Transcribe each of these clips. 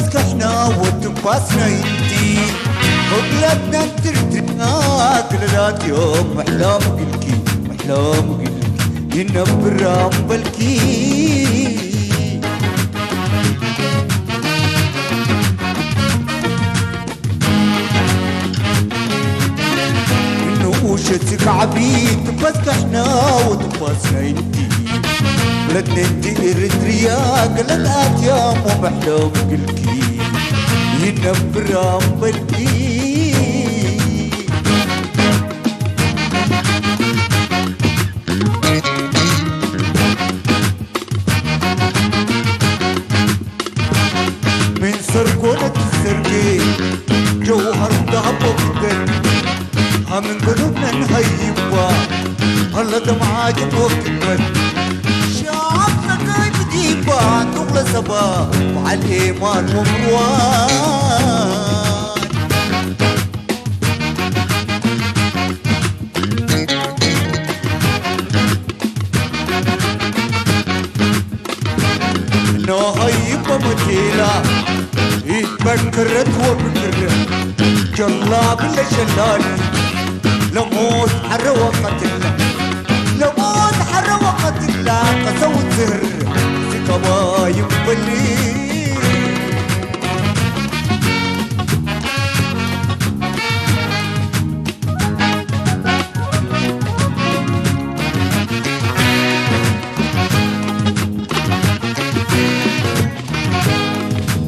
تنفسك احنا وتنفسنا انتي وبلادنا ترتنا كلات يوم احلام قلكي احلام قلكي ينبرام بالكي وشتك عبيد تنفسك احنا وتنفسنا انتي بلادنا انتي اريتريا قلت يا مو محلوم قلكي ينبرام بالكي من سرقونة السرقين جوهر ذهب وفدن من قلوبنا نهيبها هلا دمعة وكبت شعبنا كيف ديبا نغلى سبا وعلى الإيمان ومروان نهيبها متيلة اتبكرت وبكرت جلاب اللي جلالي لموت حر وقت الله لموت حر وقت الله قسوة زهر في قوايم بلي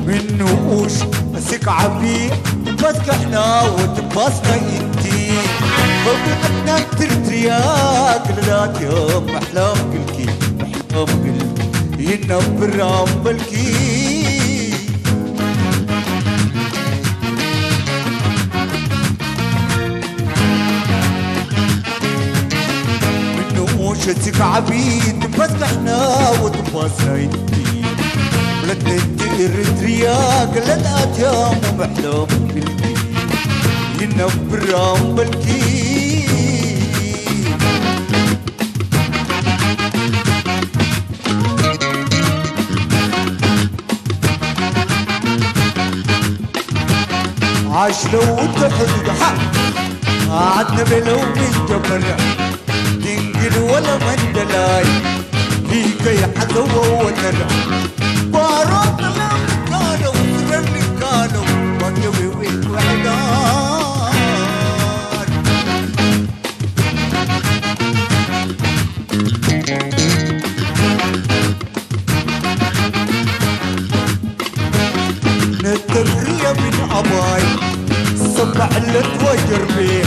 من نقوش مسك عبيع تنفسك احنا وتنفسنا انتي وبلادنا ترتريا كلات يوم احلام قلكي احلام قلكي ينبرام بالكي من نقوشتك عبيد تنفسك احنا وتنفسنا انتي بلادنا انتي اريتريا كلات يوم احلام قلكي ينبرام بالكي عاش لو تحد حق قعدنا بلو من جبل تنقل ولا من دلاي فيك يحذو ونرى بارات لم قالوا سرني قالوا وانتوي ويك وحدان نتريا من عباي صبح اللي توجر بيه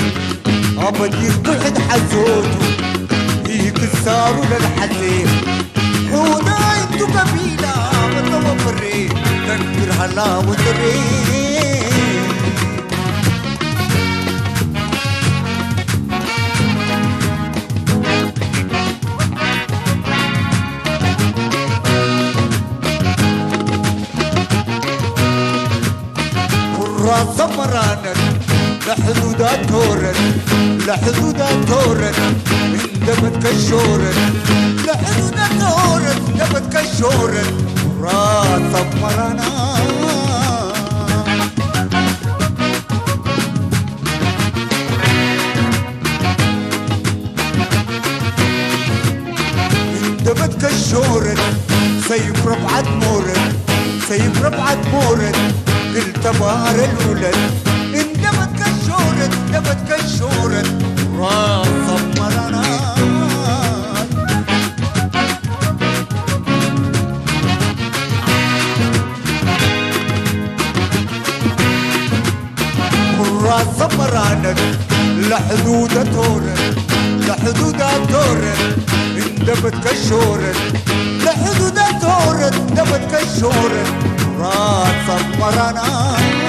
أبد يفتحد حزوته فيك السار للحزين حونا انتو قبيلة متوفرين تنكر هلا وترين راس مرانك لحدودات تورن لحدودات تورن اندبت كشورن لحدودات تورن اندبت كشورن راس مرانك اندبت كشورن سيف ربعة مورن سيف ربعة مورن قلت بار الولد اندبت كشورت اندبت كشورت راس مرانات راس مرانات لحدودة تورت لحدودة تورت اندبت كشورت لحدودة تورت اندبت كشورت راس مرانات